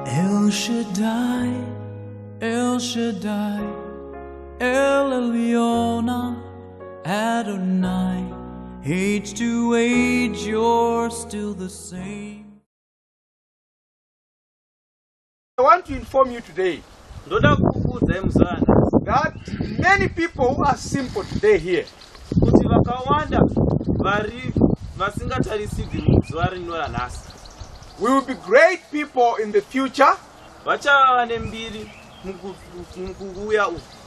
El Shaddai, El Shaddai, El Elyon, Adonai, age to age, you're still the same. I want to inform you today that many people who are simple today here, we will be great people in the future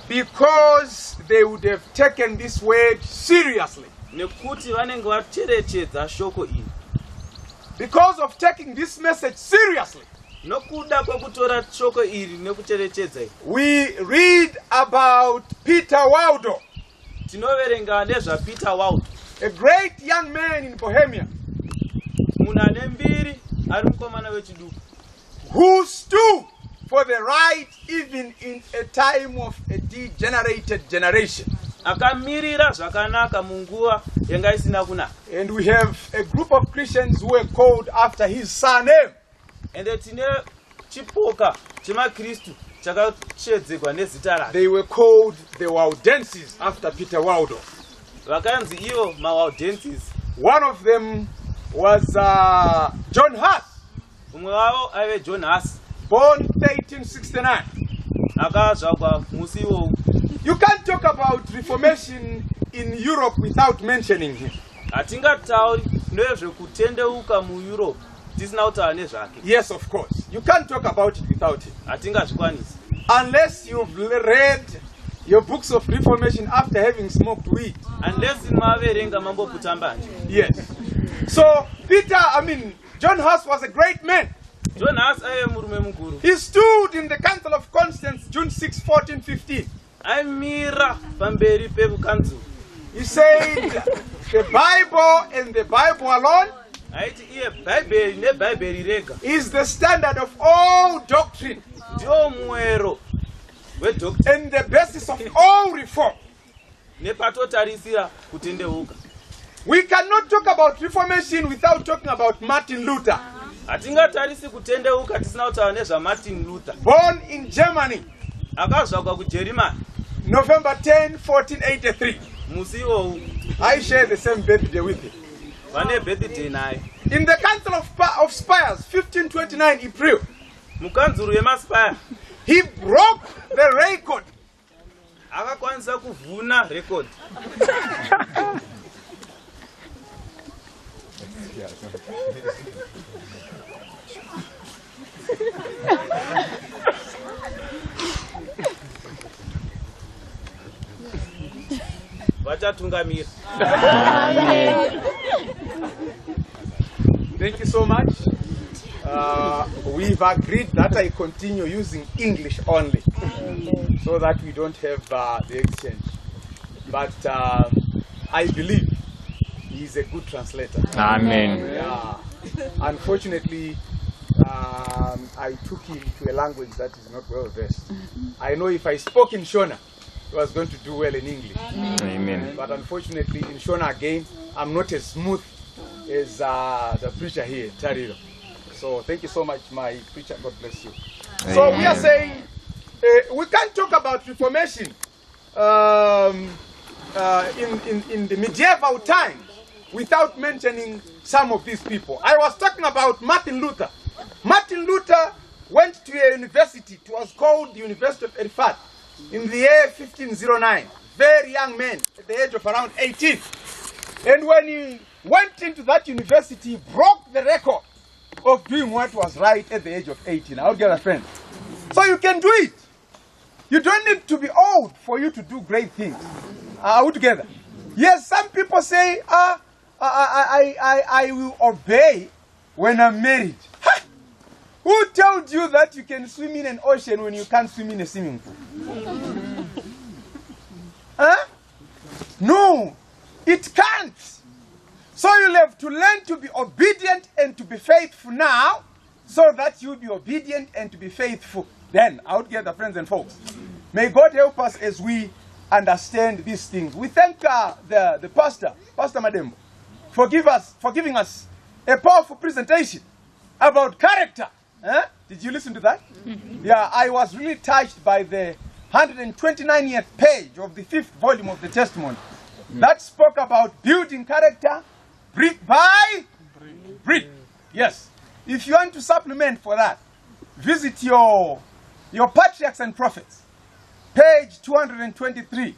because they would have taken this word seriously. Because of taking this message seriously, we read about Peter Waldo, a great young man in Bohemia, who stood for the right even in a time of a degenerated generation. And we have a group of Christians who were called after his surname. They were called the Waldenses after Peter Waldo. One of them was John Huss, born 1869. You can't talk about Reformation in Europe without mentioning him. Yes, of course. You can't talk about it without him. Unless you've read your books of Reformation after having smoked weed. Yes. So, John Huss was a great man. He stood in the Council of Constance, June 6, 1415. He said, the Bible and the Bible alone is the standard of all doctrine and the basis of all reform. We cannot talk about Reformation without talking about Martin Luther. Born in Germany, November 10, 1483. I share the same birthday with him. In the Council of Spires, 1529 April, he broke the record. Thank you so much. We've agreed that I continue using English only, so that we don't have the exchange. But I believe he's a good translator. Amen. Yeah. Unfortunately, I took him to a language that is not well versed. I know if I spoke in Shona, he was going to do well in English. Amen. But unfortunately, in Shona again, I'm not as smooth as the preacher here, Tariro. So thank you so much, my preacher. God bless you. Amen. So we are saying we can't talk about Reformation in the medieval times without mentioning some of these people. I was talking about Martin Luther. Martin Luther went to a university. It was called the University of Erfurt in the year 1509. Very young man at the age of around 18. And when he went into that university, he broke the record of doing what was right at the age of 18. I'll get a friend. So you can do it. You don't need to be old for you to do great things. Are we together? Yes, some people say, I will obey when I'm married. Ha! Who told you that you can swim in an ocean when you can't swim in a swimming pool? Huh? No, it can't. So you'll have to learn to be obedient and to be faithful now, so that you'll be obedient and to be faithful then. Out together, friends and folks. May God help us as we understand these things. We thank the pastor, Pastor Madembo, for giving us a powerful presentation about character. The Did you listen to that? Yeah, I was really touched by the 129th page of the 5th volume of the testimony that spoke about building character brick by brick. Yes. If you want to supplement for that, visit your Patriarchs and Prophets, page 223.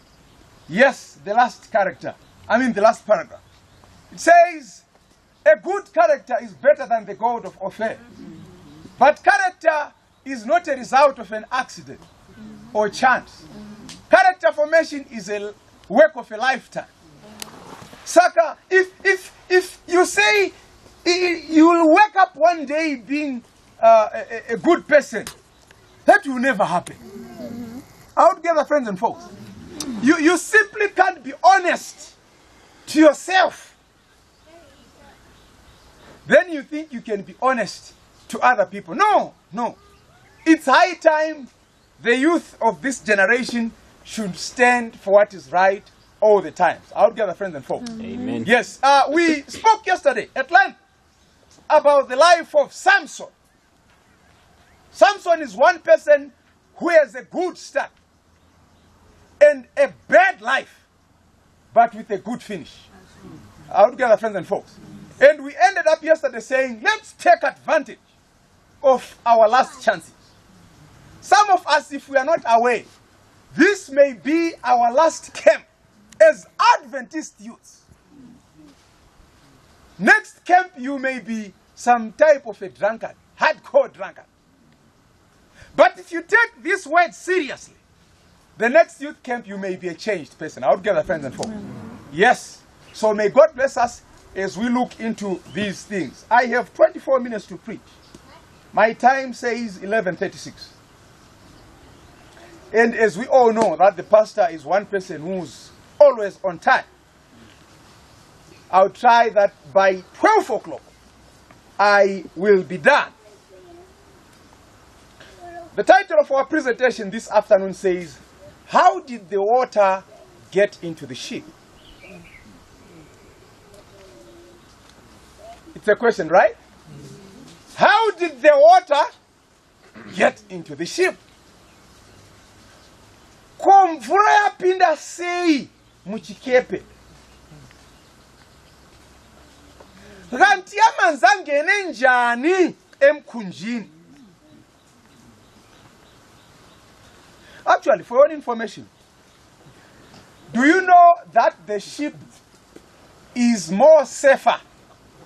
Yes, the last the last paragraph. It says, a good character is better than the gold of Ophir. But character is not a result of an accident or chance. Character formation is a work of a lifetime. Saka, if you say you will wake up one day being a good person, that will never happen. Out together, friends and folks. You simply can't be honest to yourself. Then you think you can be honest to other people. No. It's high time the youth of this generation should stand for what is right all the time. Out together, friends and folks. Amen. Yes, we spoke yesterday at length about the life of Samson. Samson is one person who has a good start and a bad life, but with a good finish. Out together, friends and folks. And we ended up yesterday saying, let's take advantage of our last chances. Some of us, if we are not aware, this may be our last camp as Adventist youths. Next camp, you may be some type of a drunkard, hardcore drunkard. But if you take this word seriously, the next youth camp, you may be a changed person. Out together, friends and folks. Yes. So may God bless us as we look into these things. I have 24 minutes to preach. My time says 11:36. And as we all know that the pastor is one person who's always on time, I'll try that by 12 o'clock I will be done. The title of our presentation this afternoon says, how did the water get into the ship? It's a question, right? How did the water get into the ship? Komvura yapinda sei muchikepe. Ranti amanzi angene njani emkhunjini. Actually, for your information, do you know that the ship is more safer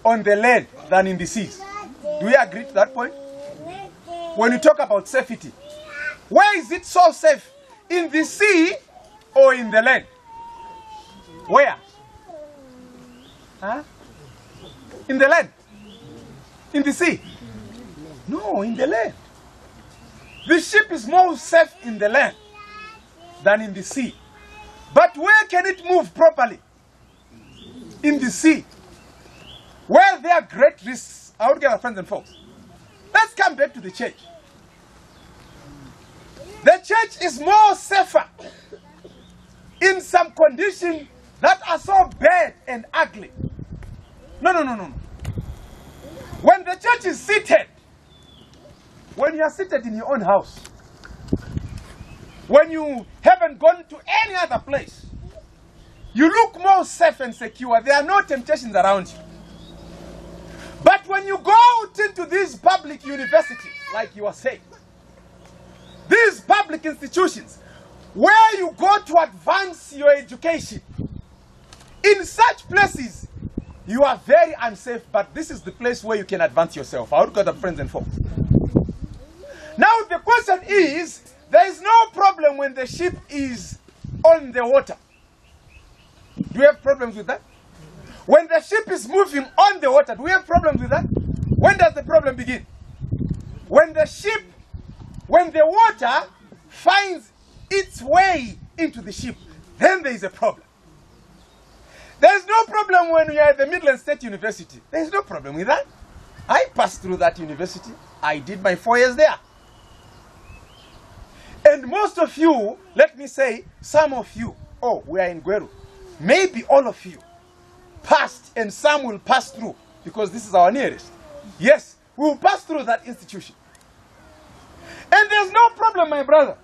on the land than in the seas? Do we agree to that point? When you talk about safety, where is it so safe? In the sea or in the land? Where? Huh? In the land? In the sea? No, in the land. The ship is more safe in the land than in the sea. But where can it move properly? In the sea. Where there are great risks. I would get friends and folks. Let's come back to the church. The church is more safer in some conditions that are so bad and ugly. No. When the church is seated, when you are seated in your own house, when you haven't gone to any other place, you look more safe and secure. There are no temptations around you. But when you go out into these public universities, like you were saying, these public institutions, where you go to advance your education, in such places, you are very unsafe, but this is the place where you can advance yourself. I would go to friends and folks. Now the question is, there is no problem when the ship is on the water. Do we have problems with that? When the ship is moving on the water, do we have problems with that? When does the problem begin? When the water finds its way into the ship, then there is a problem. There is no problem when you are at the Midland State University. There is no problem with that. I passed through that university. I did my 4 years there. And most of you, let me say, some of you, we are in Gweru. Maybe all of you passed, and some will pass through, because this is our nearest. Yes, we will pass through that institution. And there's no problem, my brother,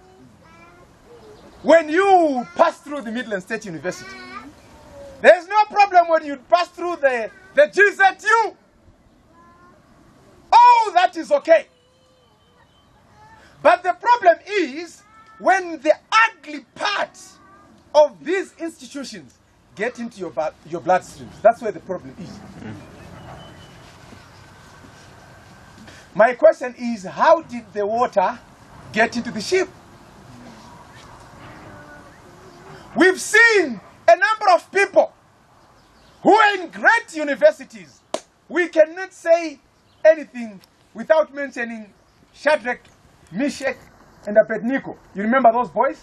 when you pass through the Midland State University. There's no problem when you pass through the GZU. Oh, that is okay. But the problem is when the ugly part of these institutions get into your bloodstreams. That's where the problem is. My question is, how did the water get into the ship? We've seen a number of people who are in great universities. We cannot say anything without mentioning Shadrach, Meshach, and Abednego. You remember those boys?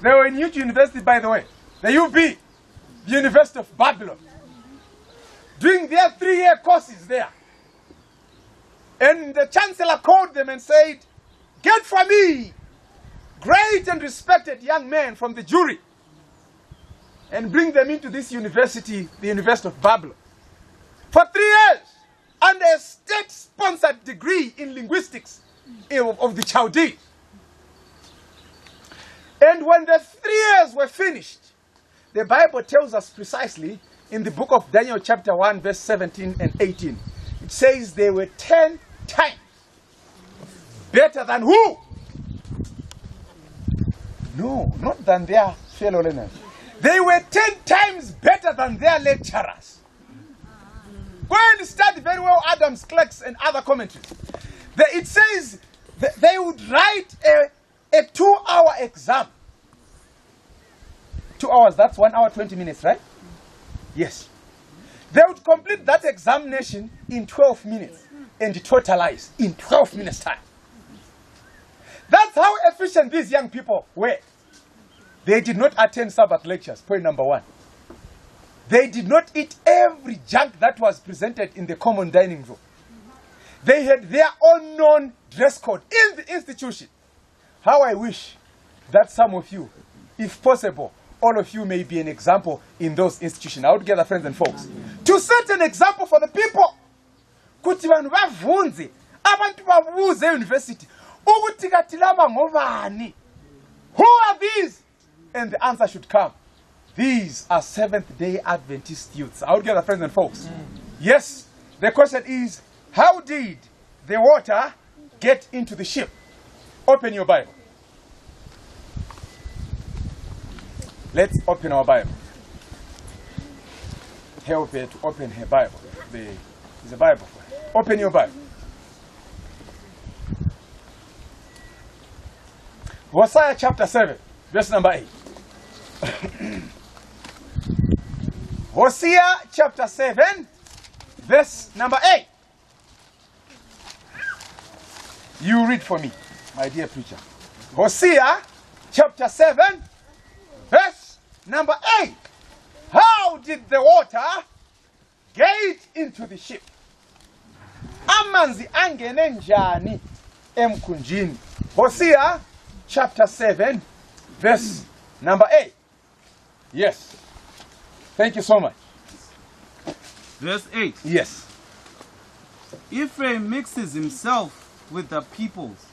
They were in huge university, by the way. The UB, the University of Babylon, doing their 3-year courses there. And the chancellor called them and said, "Get for me great and respected young men from the jury and bring them into this university, the University of Babylon, for 3 years under a state-sponsored degree in linguistics of the Chaldees." And when the 3 years were finished, the Bible tells us precisely in the book of Daniel chapter 1, verse 17 and 18, it says they were 10 times better than who? No, not than their fellow learners. They were 10 times better than their lecturers. Go and study very well Adam's clerks and other commentaries. It says that they would write a 2-hour exam. 2 hours, that's 1 hour, 20 minutes, right? Yes. They would complete that examination in 12 minutes and totalize in 12 minutes time. That's how efficient these young people were. They did not attend Sabbath lectures, point number 1. They did not eat every junk that was presented in the common dining room. They had their own known dress code in the institution. How I wish that some of you, if possible, all of you may be an example in those institutions. Out together, friends and folks. To set an example for the people. Kuti vanhu vavhunze, abantu vabuze university, ukuthi kati lava ngobani? Who are these? And the answer should come. These are Seventh-day Adventist youths. Out together, friends and folks. Yes, the question is, how did the water get into the ship? Open your Bible. Let's open our Bible. Help her to open her Bible. There's a Bible for her. Open your Bible. Hosea chapter 7, verse number 8. Hosea chapter 7, verse number 8. You read for me, my dear preacher. Hosea chapter 7, verse number 8. How did the water get into the ship? Amanzi angene njani emkhunjini. Hosea chapter 7, verse number 8. Yes. Thank you so much. Verse 8. Yes. Ephraim mixes himself with the peoples.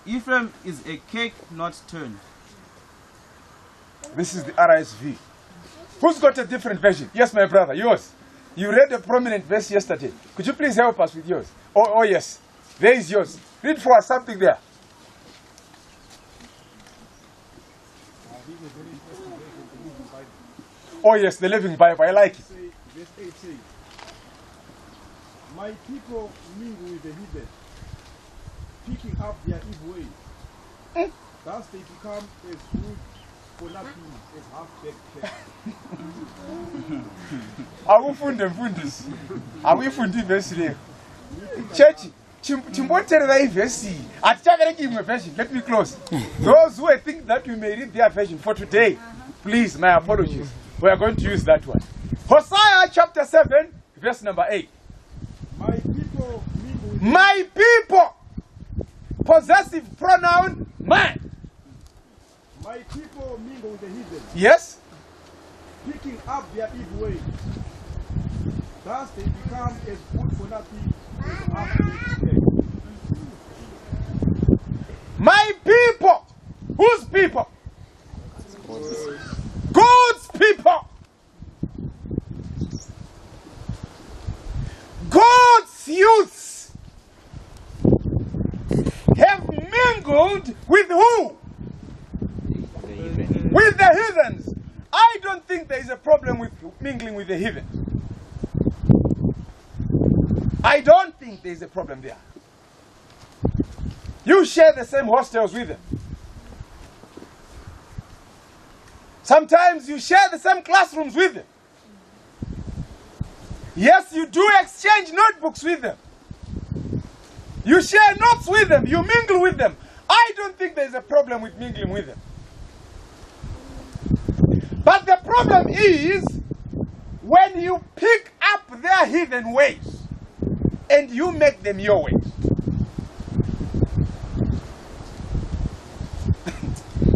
Ephraim is a cake not turned. This is the RSV. Who's got a different version? Yes, my brother, yours. You read a prominent verse yesterday. Could you please help us with yours? Oh yes. There is yours. Read for us something there. Oh yes, the Living Bible. I like it. Verse 8 says, "My people mingle with the heathen, picking up their evil ways. Thus they become as food for nothing, as half-baked cake." Akufunde mfundisi. Akuifundi verse le. Church, chimboterera ivesi. Atichavereki imwe version. Let me close. Those who think that we may read their version for today, please, my apologies. We are going to use that one. Hosea chapter 7, verse number 8. My people mingle with My people. Possessive pronoun, man. My people mingle with the heathen, Yes? picking up their evil ways. Thus they become as good for nothing, as half-baked cake. mingled with who? With the heathens. I don't think there is a problem with mingling with the heathens. I don't think there is a problem there. You share the same hostels with them. Sometimes you share the same classrooms with them. Yes, you do exchange notebooks with them. You share notes with them. You mingle with them. I don't think there's a problem with mingling with them. But the problem is when you pick up their heathen ways and you make them your ways.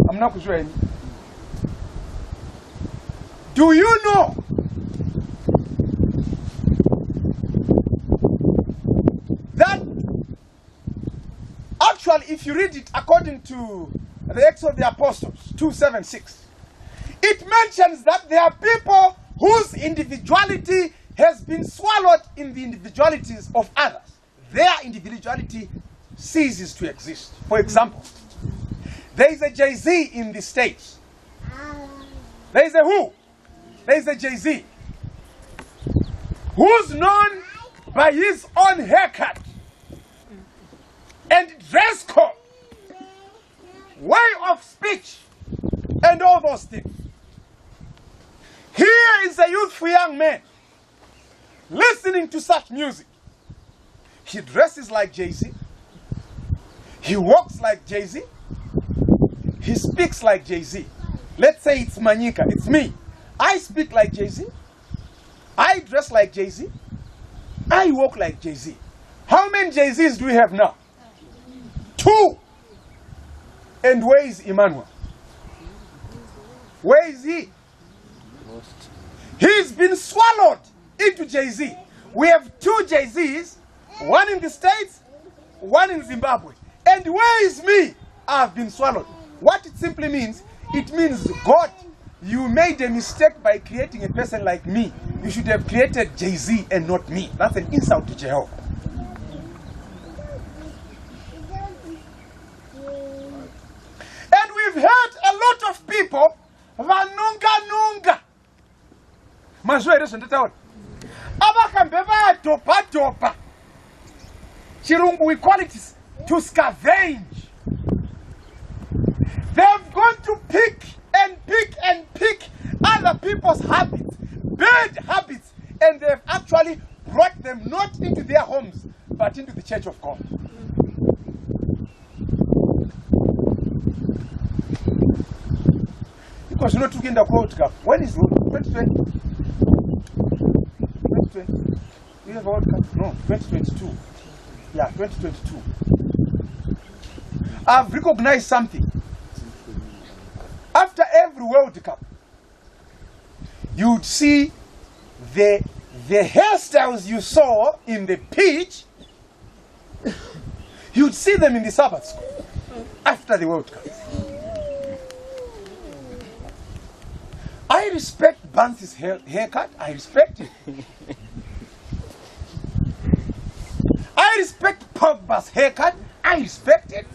I'm not sure. Do you know that actually if you read it according to the Acts of the Apostles 2:7-6, it mentions that there are people whose individuality has been swallowed in the individualities of others. Their individuality ceases to exist. For example, there is a Jay-Z in the States. There is a who? There is a Jay-Z who's known by his own haircut and dress code, way of speech, and all those things. Here is a youthful young man listening to such music. He dresses like Jay-Z. He walks like Jay-Z. He speaks like Jay-Z. Let's say it's Manyika, it's me. I speak like Jay-Z. I dress like Jay-Z. I walk like Jay-Z. How many Jay-Zs do we have now? 2. And where is Emmanuel? Where is he? He's been swallowed into Jay-Z. We have 2 Jay-Zs, one in the States, one in Zimbabwe. And where is me? I've been swallowed. What it simply means, it means, God, you made a mistake by creating a person like me. You should have created Jay-Z and not me. That's an insult to Jehovah. And we've heard a lot of people, vanunga. Mazwere sendetaona. Abakambe badopa. Chirungu, we call it to scavenge. They've gone to pick other people's habits, bad habits, and they've actually brought them not into their homes, but into the church of God. Because you're not looking at the World Cup. When is 2020? 2020. We have a World Cup? No, 2022. Yeah, 2022. I've recognized something. After every World Cup, you'd see the hairstyles you saw in the pitch, you'd see them in the Sabbath school after the World Cup. I respect Bansi's haircut. I respect it. I respect Pogba's haircut. I respect it.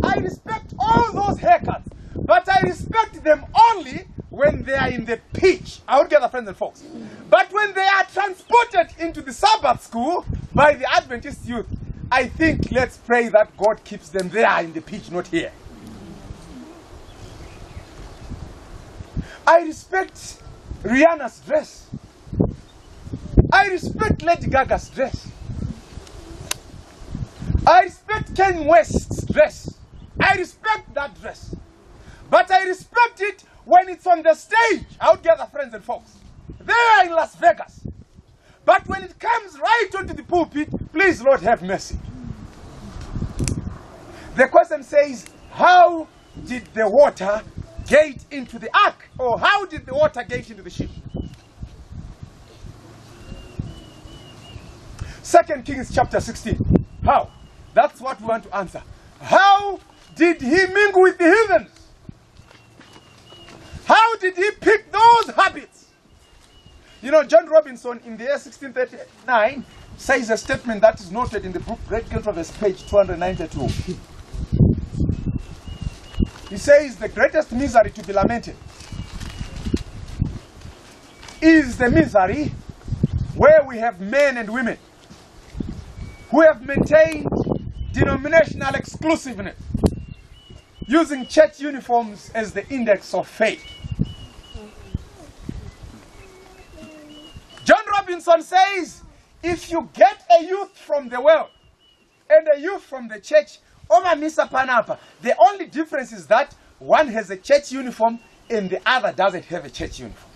I respect all those haircuts, but I respect them only when they are in the pitch. I would gather friends and folks. But when they are transported into the Sabbath school by the Adventist youth, I think let's pray that God keeps them there in the pitch, not here. I respect Rihanna's dress. I respect Lady Gaga's dress. I respect Kanye West's dress. I respect that dress. But I respect it when it's on the stage out gather friends and folks. They are in Las Vegas. But when it comes right onto the pulpit, please, Lord, have mercy. The question says, how did the water get into the ark? Or how did the water get into the ship? 2 Kings chapter 16. How? That's what we want to answer. How did he mingle with the heathens? How did he pick those habits? You know, John Robinson in the year 1639 says a statement that is noted in the book Great Controversy, page 292. He says the greatest misery to be lamented is the misery where we have men and women who have maintained denominational exclusiveness, using church uniforms as the index of faith. John Robinson says, if you get a youth from the world and a youth from the church, the only difference is that one has a church uniform and the other doesn't have a church uniform.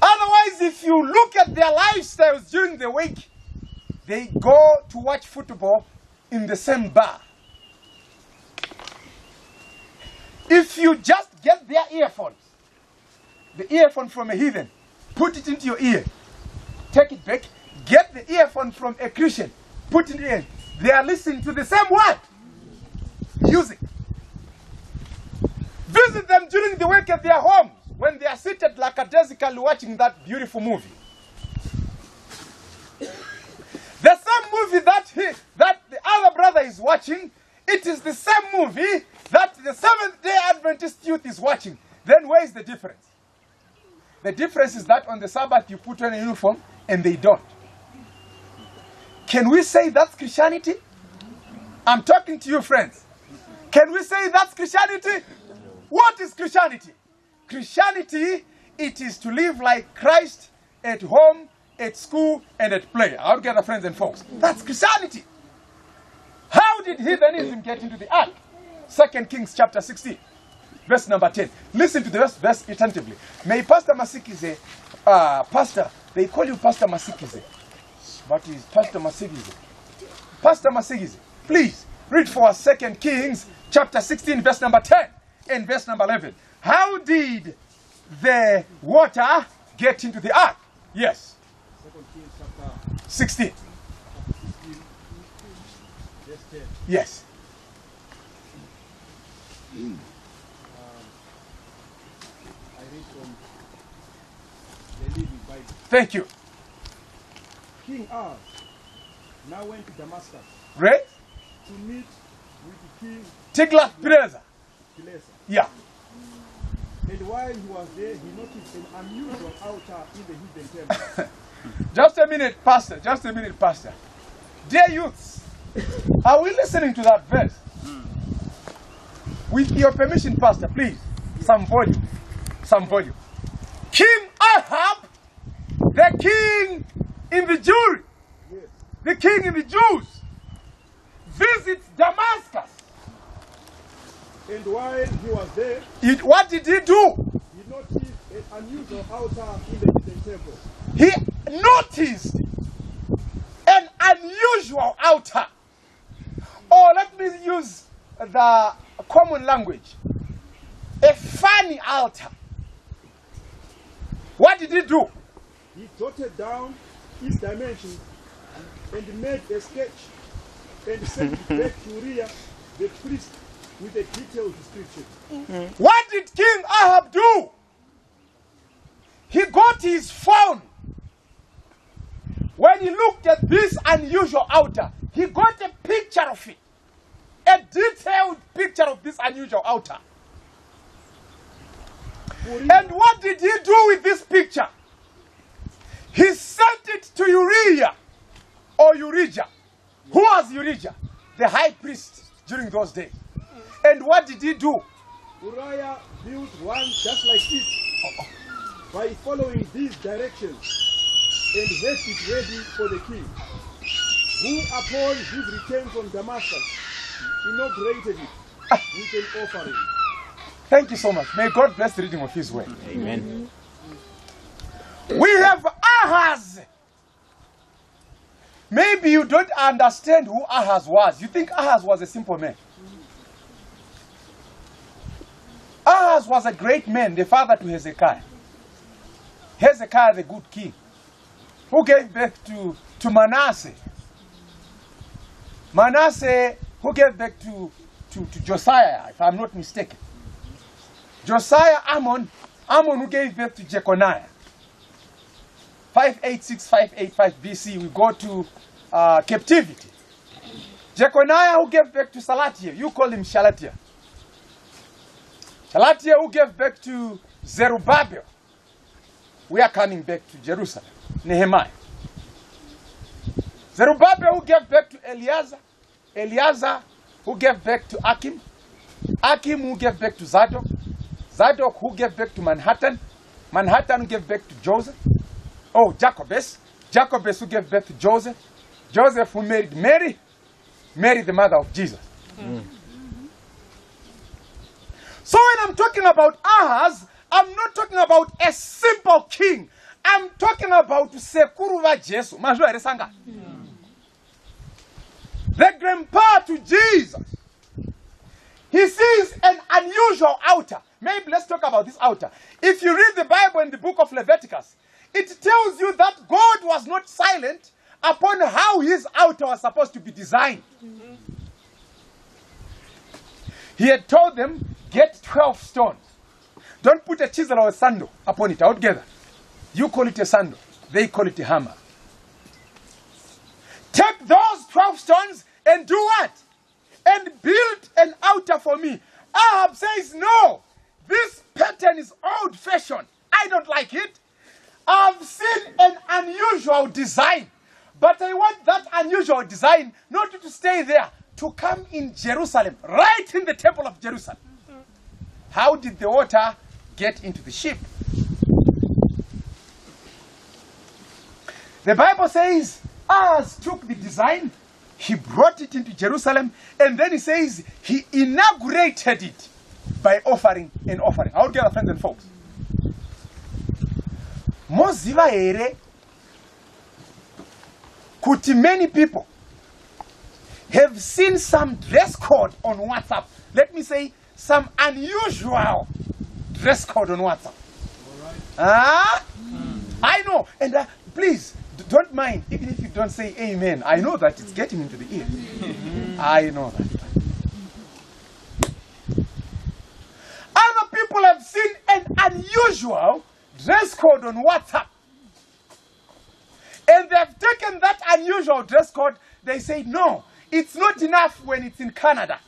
Otherwise, if you look at their lifestyles during the week, they go to watch football in the same bar. If you just get their earphones, the earphone from a heathen, put it into your ear, take it back, get the earphone from a Christian, put it in, they are listening to the same word, music. Visit them during the week at their homes when they are seated lackadaisically watching that beautiful movie. The same movie that the other brother is watching, it is the same movie that the Seventh-day Adventist youth is watching. Then where is the difference? The difference is that on the Sabbath you put on a uniform and they don't. Can we say that's Christianity? I'm talking to you, friends. Can we say that's Christianity? What is Christianity? Christianity, it is to live like Christ at home, at school, and at play. Our together, friends and folks. That's Christianity. How did heathenism get into the ark? 2 Kings chapter 16, verse number 10. Listen to the verse attentively. May Pastor Masikize, Pastor, they call you Pastor Masikize, but it's Pastor Masikize. Pastor Masikize, please read for us 2 Kings chapter 16, verse number 10 and verse number 11. How did the water get into the ark? Yes. 2 Kings chapter 16. 16, verse 10. Yes. I read from the Living Bible. Thank you. King Ahaz now went to Damascus Right? to meet with King Tiglath-Pileser. Pileser. Yeah. And while he was there, he noticed an unusual altar in the hidden temple. Just a minute, Pastor. Just a minute, Pastor. Dear youths, are we listening to that verse? With your permission, Pastor, please. Some volume. Some volume. King Ahab, the king in the Jewry, Yes. the king in the Jews, visits Damascus. And while he was there, What did he do? he noticed an unusual altar in the hidden temple. He noticed an unusual altar. Or let me use the common language. A funny altar. What did he do? He jotted down his dimensions and made a sketch and sent it back to Uriah the priest with a detailed description. What did King Ahab do? He got his phone. When he looked at this unusual altar, he got a picture of it. A detailed picture of this unusual altar. And what did he do with this picture? He sent it to Uriah or Urijah. Who was Urijah? The high priest during those days. And what did he do? Uriah built one just like it by following these directions and had it ready for the king, who upon his return from Damascus inaugurated it with an offering. Thank you so much. May God bless the reading of his word. Amen. We have Ahaz. Maybe you don't understand who Ahaz was. You think Ahaz was a simple man. Ahaz was a great man, the father to Hezekiah. Hezekiah, the good king, who gave birth to Manasseh. Manasseh, who gave birth to Josiah, if I'm not mistaken. Josiah, Ammon, who gave birth to Jeconiah. 586, 585 BC, we go to captivity. Jeconiah, who gave back to Salatiel, you call him Shalatiel. Shalatiel, who gave back to Zerubbabel, we are coming back to Jerusalem. Nehemiah. Zerubbabel, who gave back to Eleazar. Eleazar, who gave back to Akim. Akim, who gave back to Zadok. Zadok, who gave back to Manhattan. Manhattan, who gave back to Joseph. Oh, Jacobus. Jacobus, who gave back to Joseph. Joseph, who married Mary. Mary, the mother of Jesus. So when I'm talking about Ahaz, I'm not talking about a simple king. I'm talking about Sekuru wa Jesu. Majua eresanga. The grandpa to Jesus. He sees an unusual altar. Maybe let's talk about this altar. If you read the Bible in the book of Leviticus, it tells you that God was not silent upon how his altar was supposed to be designed. He had told them, get 12 stones. Don't put a chisel or a sandal upon it altogether. You call it a sandal. They call it a hammer. Take those 12 stones and do what? And build an altar for me. Ahab says, no, this pattern is old-fashioned. I don't like it. I've seen an unusual design. But I want that unusual design not to stay there, to come in Jerusalem, right in the temple of Jerusalem. How did the water get into the ship? The Bible says, Ahaz took the design, he brought it into Jerusalem, and then he says he inaugurated it by offering an offering. How do you friends and folks? Moziva ere kuti many people have seen some dress code on WhatsApp. Let me say some unusual dress code on WhatsApp. I know. And please, don't mind, even if you don't say amen. I know that it's getting into the ear. I know that. Other people have seen an unusual dress code on WhatsApp. And they've taken that unusual dress code. They say, no, it's not enough when it's in Canada.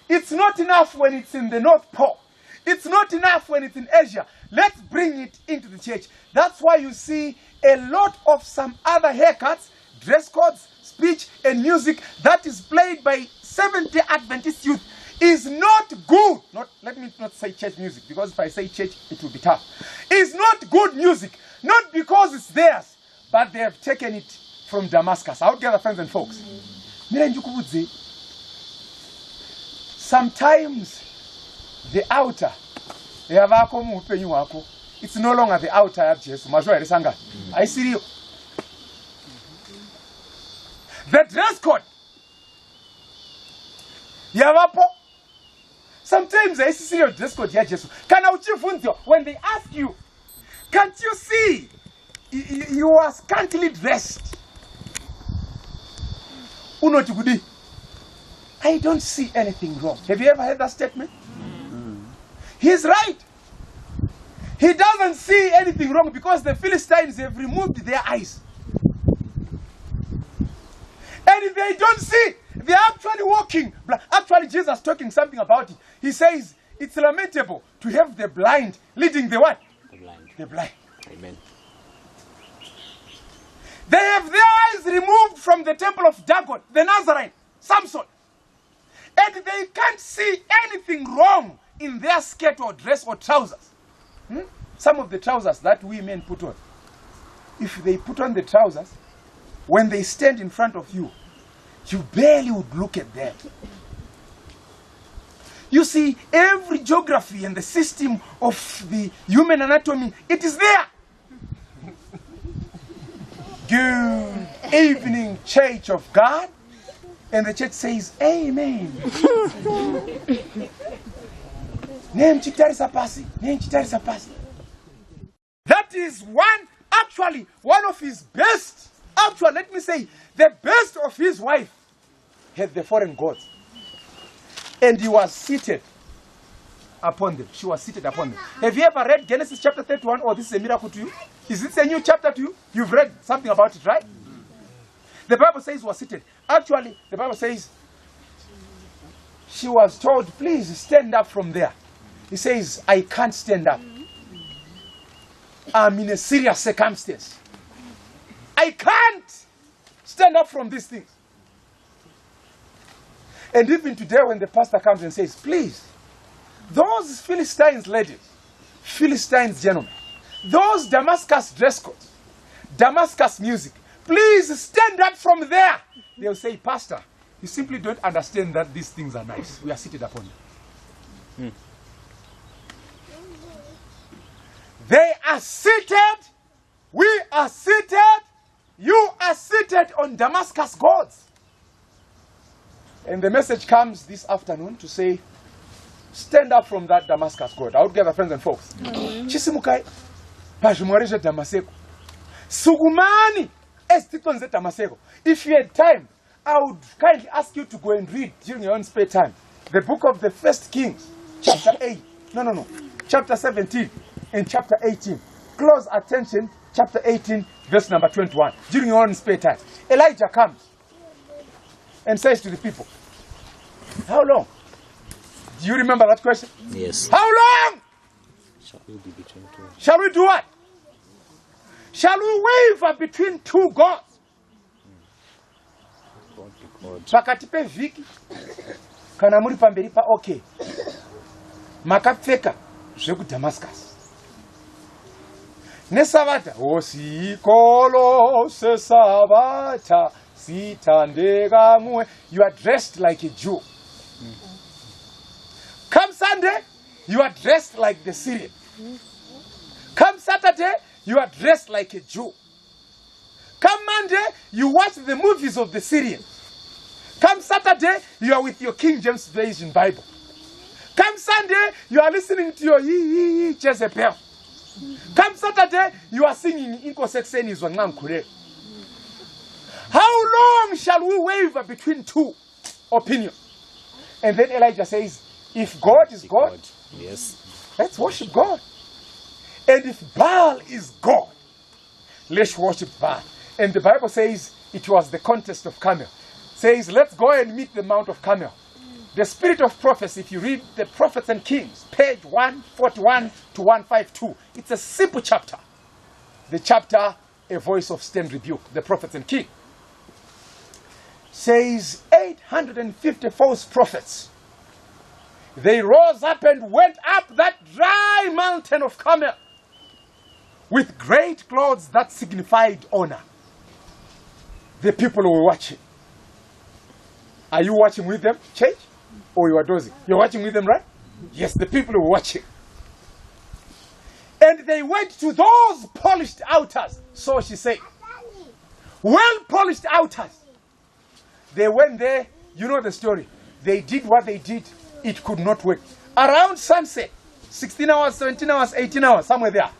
It's not enough when it's in the North Pole. It's not enough when it's in Asia. Let's bring it into the church. That's why you see a lot of some other haircuts, dress codes, speech, and music that is played by Seventh-day Adventist youth is not good. Let me not say church music, because if I say church, it will be tough. It's not good music, not because it's theirs, but they have taken it from Damascus. Out gather friends and folks. Sometimes the altar, it's no longer the altar of Jesus. I see you. The dress code. Sometimes I see your dress code. When they ask you, can't you see you are scantily dressed? I don't see anything wrong. Have you ever heard that statement? He's right. He doesn't see anything wrong because the Philistines have removed their eyes. And they don't see. They're actually walking. Actually, Jesus talking something about it. He says, it's lamentable to have the blind leading the what? The blind. The blind. Amen. They have their eyes removed from the temple of Dagon, the Nazarene, Samson. And they can't see anything wrong in their skirt or dress or trousers. Some of the trousers that women put on, if they put on the trousers, when they stand in front of you, you barely would look at them. You see, every geography and the system of the human anatomy, it is there. Good evening, Church of God. And the church says, Amen. That is one of his best, let me say, the best of his wife had the foreign gods. And he was seated upon them. She was seated upon them. Have you ever read Genesis chapter 31? Or this is a miracle to you? Is this a new chapter to you? You've read something about it, right? The Bible says was seated. Actually, the Bible says she was told, please stand up from there. He says, I can't stand up. I'm in a serious circumstance. I can't stand up from these things. And even today when the pastor comes and says, please, those Philistines ladies, Philistines gentlemen, those Damascus dress codes, Damascus music, please stand up from there. They'll say, Pastor, you simply don't understand that these things are nice. We are seated upon them. They are seated. We are seated. You are seated on Damascus gods. And the message comes this afternoon to say, stand up from that Damascus god. I would gather friends and folks. Chisimukai, pajumwarisha Damaseko. Sugumani, estitonze Damaseko. If you had time, I would kindly ask you to go and read during your own spare time the book of the First Kings, chapter 8. Chapter 17 and chapter 18. Close attention, chapter 18, verse number 21. During your own spare time. Elijah comes and says to the people, how long? Do you remember that question? Yes. How long? Shall we be between two? Shall we do what? Shall we waver between two gods? God be God. Pakati pevhiki kana muri pamberi pa okay. Makapfeka zveku Damascus. Nesavata osikolo sesavata sitandeka mwe. You are dressed like a Jew. Come Sunday, you are dressed like the Syrian. Come Saturday, you are dressed like a Jew. Come Monday, you watch the movies of the Syrians. Come Saturday, you are with your King James Version Bible. Come Sunday, you are listening to your Jezebel. Come Saturday, you are singing Inko Sexeni Zwangam Kure. How long shall we waver between two opinions? And then Elijah says, if God is God, Yes. let's worship God. And if Baal is God, let's worship Baal. And the Bible says it was the contest of Carmel. Says, let's go and meet the Mount of Carmel. The spirit of prophecy, if you read the Prophets and Kings, page 141 to 152, it's a simple chapter. The chapter, A Voice of Stern Rebuke, the Prophets and Kings. Says 850 false prophets. They rose up and went up that dry mountain of Carmel with great clouds that signified honor. The people were watching. Are you watching with them, church? Or you are dozing? You're watching with them, right? Yes, the people were watching. And they went to those polished altars, so she said. Well polished altars. They went there, you know the story. They did what they did, it could not work. Around sunset, 16 hours, 17 hours, 18 hours, somewhere there,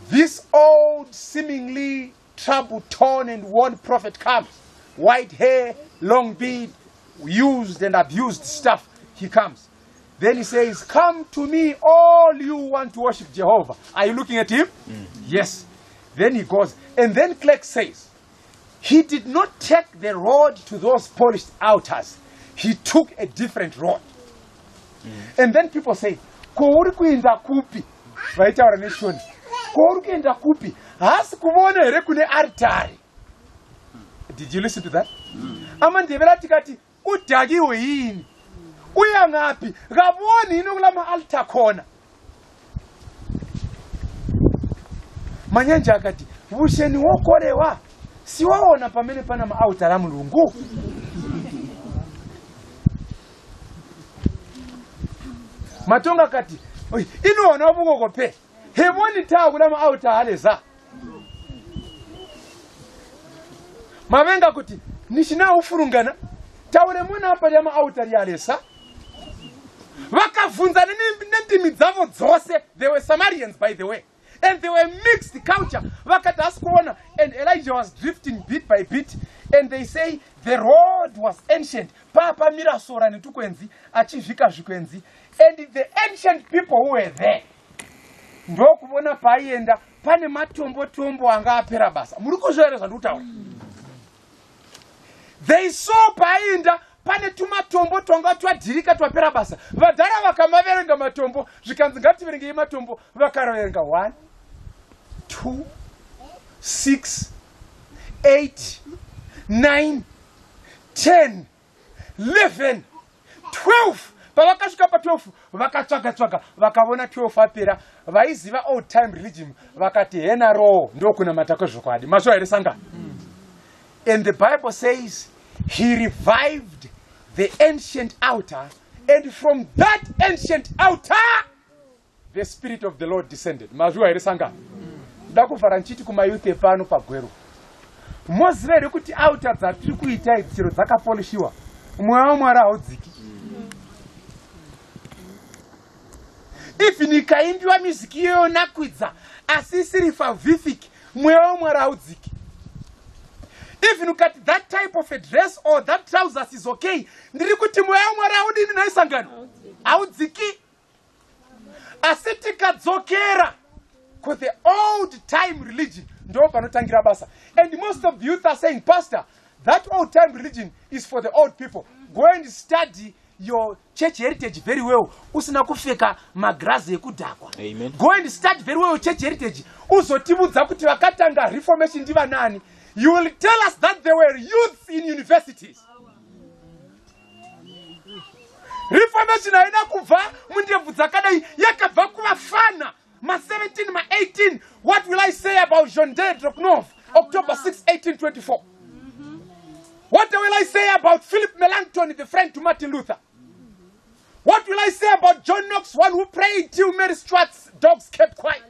this old, seemingly trouble-torn and worn prophet comes. White hair, long beard, used and abused stuff, he comes. Then he says, come to me, all you want to worship Jehovah. Are you looking at him? Yes. Then he goes, and then Clark says, he did not take the road to those polished altars. He took a different road. And then people say, kouri kuenda kupi? Vaitaura neshoni. Kouri kuenda kupi? Hasi kuona here kune altari. Did you listen to that? Amandevela tikati udagiwe yini? Uya ngapi? Ngaboni ino kulama altar khona. Manyanja akati, "Busheni wokolewa. Siwaona pamene pana ma altar a Mulungu." Matonga kati, inoona obukoko pe. Heboni ta kulama altar aleza. Mavenga kuti, nishina ufurungana. Taure muna hapa yama altar yalesa. Vakavunza nendimi dzavo dzose. They were Samaritans, by the way. And they were mixed culture. Vakataskona, and Elijah was drifting bit by bit. And they say the road was ancient. Papa mirasora nitukwenzi, achivika zvikwenzi. And the ancient people who were there, ndokubona paienda pane matombo anga apera basa. Muri kuzvivereza ndikutaura. They saw paienda pane tumatombo twanga twadhirika twapera basa. Vadhara vakamaverenga matombo, zvikanzi ngativerengei matombo, vakaverenga 1, 2, 6, 8, 9, 10, 11, 12. Pavakasvika pa12 vakatsvaga vakavona 12 apera, vaiziva old time religion vakati hena roho ndokunamata kwezvokwadi. Mazvo here sangano. And the Bible says he revived the ancient altar, and from that ancient altar the Spirit of the Lord descended. Mazvo here sangano. Ndakuvhara nchiti kumayouth epano paGweru. Moziva here kuti altar dzatiri kuita chero dzakapolishiwa, mweya waMwari haudziki. Even ikaimbiwa muziki yonakwidza asi isiri favhific, mweya waMwari haudziki. Even ukati that type of a dress or that trousers is okay, ndiri kuti mweya waMwari haudini naisangano haudziki. Asi tikadzokera ku the old time religion ndo panotangira basa. And most of the youth are saying, Pastor, that old time religion is for the old people. Go and study your church heritage very well. Usina kufeka magrazi ekudakwa. Amen. Go and study very well your church heritage. Uzotibudza kuti vakatanga reformation ndiva nani. You will tell us that there were youths in universities. Reformation haina kubva mundebvu dzakadai, yakabva kuvafana ma 17 ma 18. What will I say about John Droknov, October 6, 1824? What will I say about Philip Melanchthon, the friend to Martin Luther? What will I say about John Knox, one who prayed till Mary Stuart's dogs kept quiet?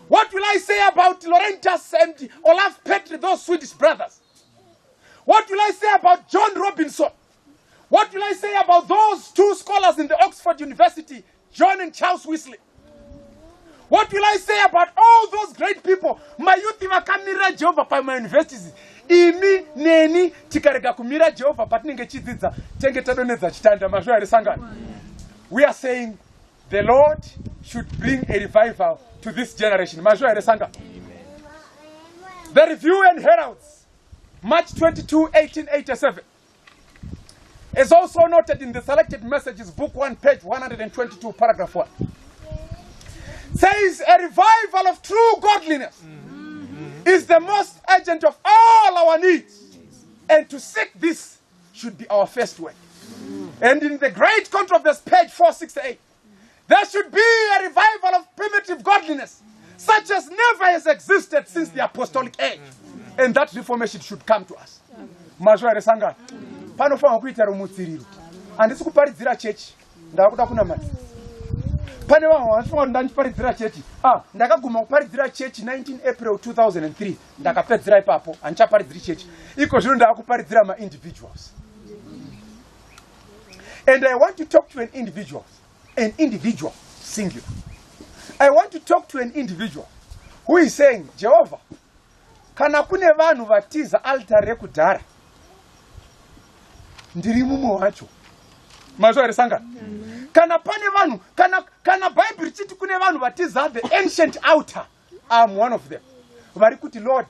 What will I say about Laurentus and Olaf Petri, those Swedish brothers? What will I say about John Robinson? What will I say about those two scholars in the Oxford University, John and Charles Wesley? What will I say about all those great people? My youth vakamira Jehovah pa my universities. Imi neni tikarega kumira Jehovah patinenge chidzidza tenge tadonedza chitanda. Mazvo here sangano. We are saying the Lord should bring a revival to this generation. Mazvo here sangano. The Review and Heralds, March 22, 1887, is also noted in the Selected Messages, Book 1, page 122, paragraph 1. Says a revival of true godliness is the most urgent of all our needs, and to seek this should be our first work. And in the Great Controversy, page 468, there should be a revival of primitive godliness such as never has existed since the apostolic age, and that reformation should come to us. Mazvo here sangano. Panofanwa kuita rumutsiriro. Handisi kuparidzira chechi, ndakuda kunamata. Pane vanhu vanofunga kuti ndandiparadzira chechi. Ndakaguma kuparidzira chechi 19 April 2003. Ndakapedzera ipapo, handichaparidziri chechi. Iko zvino ndakuparidzira ma-individuals. And I want to talk to an individual, singular. I want to talk to an individual who is saying, Jehovah, kana kune vanhu vatiza altare yekudhara, ndiri mumwe wacho. Mazvo here sangano. Kana pane vanhu, kana Bible chiti kune vanhu vatiza the ancient altar, I'm one of them. Vari kuti, Lord,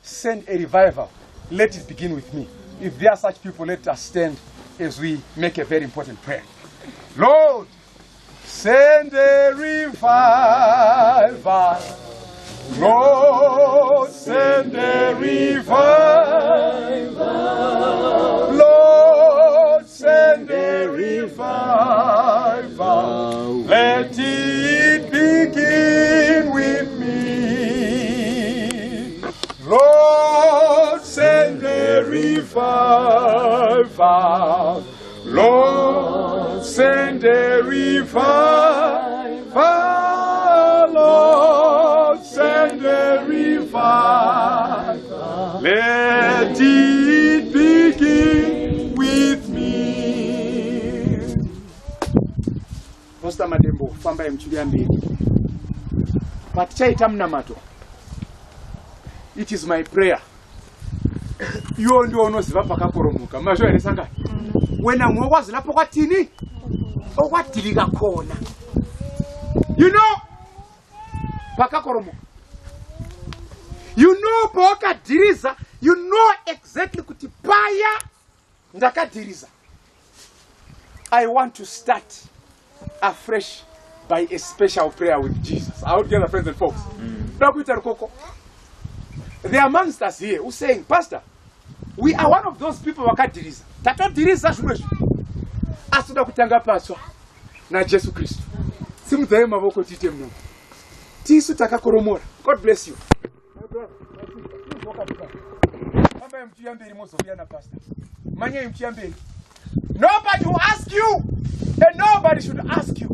send a revival. Let it begin with me. If there are such people, let us stand as we make a very important prayer. Lord, send a revival. Lord, send a revival. Lord, send a revival. Let it begin with me. Lord, send a revival. Lord, send a revival. Lord, send a revival. Let it begin with me. Pastor Madembo, famba mchulia mbili. Patichaita mnamato. It is my prayer. Iwo ndio unoziva pakaporomoka. Mazvo here sangano. Wena mwowazi lapo kwatini? okwadirika khona. You know, pakakoromoka. You know pakadiriza, you know exactly kuti paya ndakadiriza. I want to start afresh by a special prayer with Jesus. I would get friends and folks. There are amongst us here who saying, Pastor, we are one of those people wakadiriza. Tatodiriza shumweshi. Asuda kutanga paswa na Jesu Kristo. Simuthaye mavoko tite mno. Tisu takakoromora. God bless you. My brother, nobody will ask you, and nobody should ask you.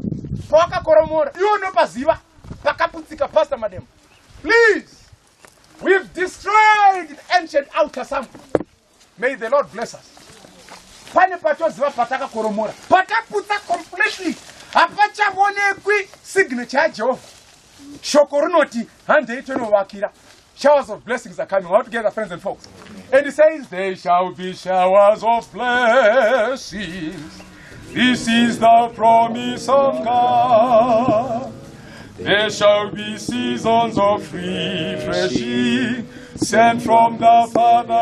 You know paziva. Pakaputsika pastor madam. Please, we've destroyed the ancient outer sample. May the Lord bless us. Pane patoziva pataka koromora. Pataputsa completely. Apacha monekwi signature Jehovah. Shokorunoti hande itono wakira. Showers of blessings are coming. All together, friends and folks. And he says, there shall be showers of blessings. This is the promise of God. There shall be seasons of refreshing sent from the Father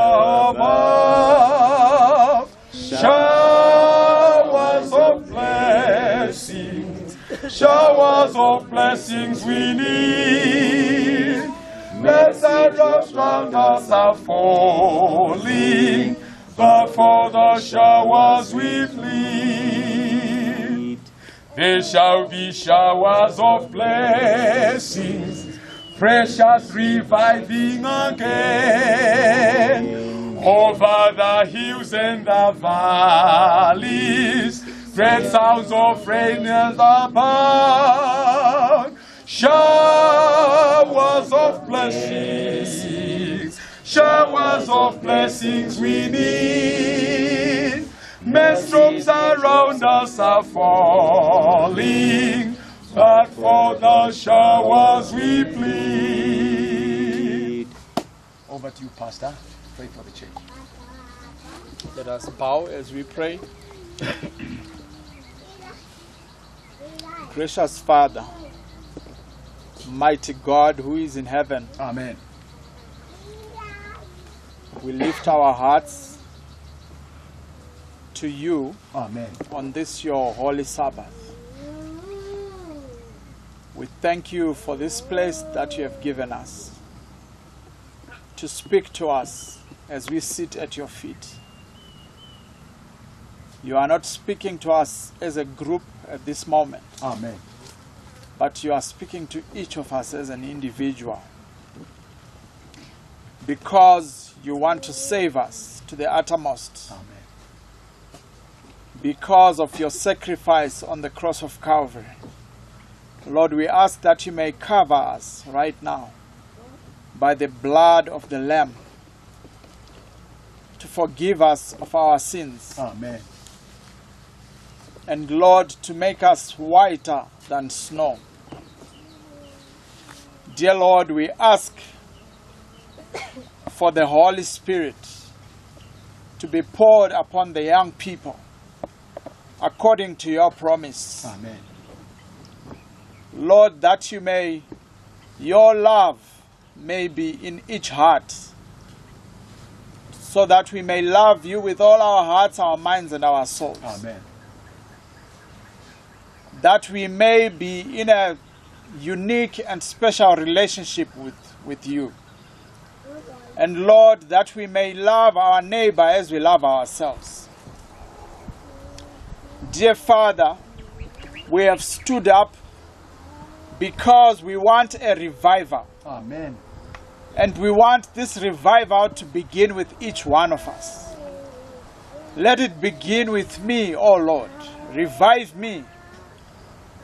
above. Showers of blessings. Showers of blessings we need. Messengers round us are falling, but for the showers we plead. There shall be showers of blessings, precious reviving again, over the hills and the valleys, great sounds of rain and above. Showers of blessings, showers of blessings we need. Maelstroms around us are falling, but for the showers we plead. Over to you, Pastor. Pray for the church. Let us bow as we pray. Gracious Father, mighty God who is in heaven, Amen. we lift our hearts to you Amen. on this your holy Sabbath. We thank you for this place that you have given us to speak to us as we sit at your feet. You are not speaking to us as a group at this moment. Amen. But you are speaking to each of us as an individual. Because you want to save us to the uttermost. Amen. Because of your sacrifice on the cross of Calvary. Lord, we ask that you may cover us right now by the blood of the Lamb to forgive us of our sins. Amen. And Lord, to make us whiter than snow. Dear Lord, we ask for the Holy Spirit to be poured upon the young people according to your promise. Amen. Lord, that your love may be in each heart, so that we may love you with all our hearts, our minds, and our souls. Amen. That we may be in a unique and special relationship with you. And Lord, that we may love our neighbor as we love ourselves. Dear Father, we have stood up because we want a revival. Amen. And we want this revival to begin with each one of us. Let it begin with me, O Lord. Revive me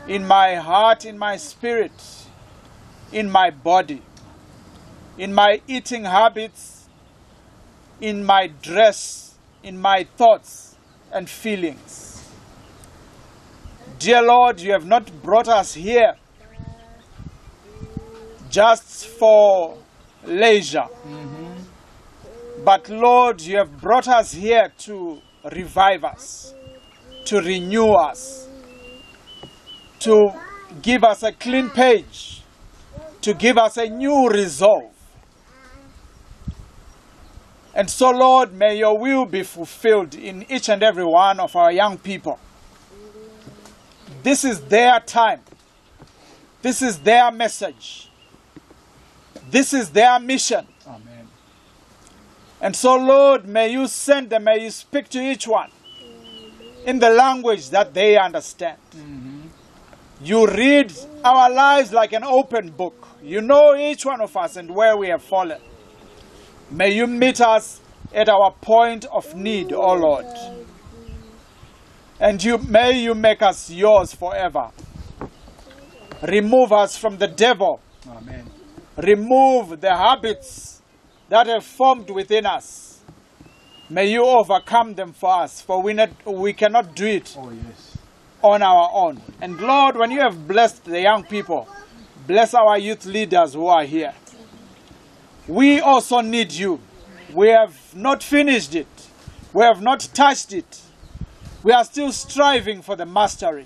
in my heart, in my spirit, in my body, in my eating habits, in my dress, in my thoughts and feelings. Dear Lord, you have not brought us here just for leisure. But Lord, you have brought us here to revive us, to renew us, to give us a clean page, to give us a new resolve. And so, Lord, may your will be fulfilled in each and every one of our young people. This is their time. This is their message. This is their mission. Amen. And so, Lord, may you send them, may you speak to each one in the language that they understand. You read our lives like an open book. You know each one of us and where we have fallen. May you meet us at our point of need, O Lord. And may you make us yours forever. Remove us from the devil. Amen. Remove the habits that have formed within us. May you overcome them for us, for we cannot do it Oh, yes. on our own. And Lord, when you have blessed the young people, bless our youth leaders who are here. We also need you. We have not finished it. We have not touched it. We are still striving for the mastery.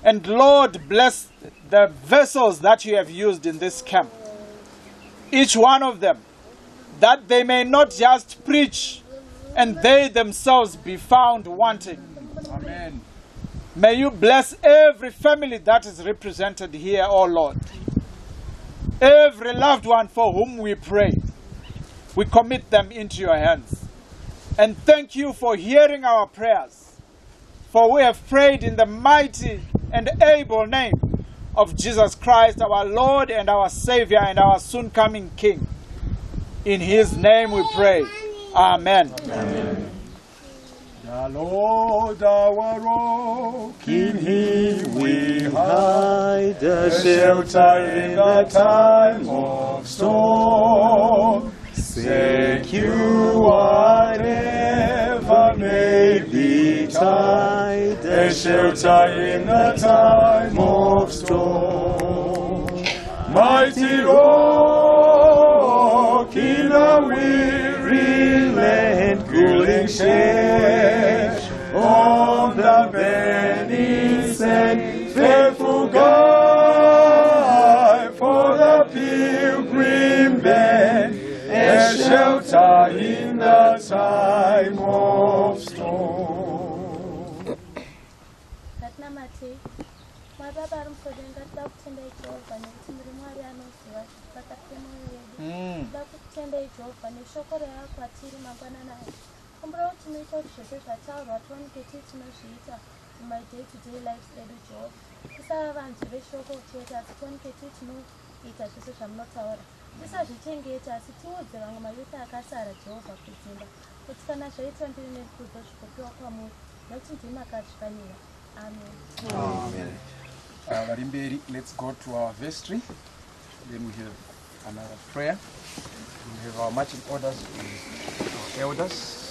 And Lord, bless the vessels that you have used in this camp. Each one of them, that they may not just preach and they themselves be found wanting. Amen. May you bless every family that is represented here, O Lord. Every loved one for whom we pray, we commit them into your hands. And thank you for hearing our prayers. For we have prayed in the mighty and able name of Jesus Christ, our Lord and our Savior and our soon coming King. In his name we pray. Amen. Amen. The Lord our rock, in him we hide, a shelter in the time of storm. Secure whatever may betide, a shelter in the time of storm. Mighty rock in a weary land, cooling shade on the burning sand, faithful guide for the pilgrim band, a shelter in the time of storm. Katnamati, Mababa Mkodenga, Dr. Jehovah, Timuriano, Dr. Jehovah, Nishokore, Aquatiri, Mabanana. Umbro to make out Shesha Tower, one get it to Mashita in my day to day life, every job. This I have to be show of theatre, one get it to know it as a not tower. This I should change it as it was the Rangamayuta Casara Jehovah Christina. But can I say something in the Kudosh, not in Timakash Vanilla. Amen. Amen. Barimberi, let's go to our vestry. Then we have another prayer. We have our marching orders with our elders.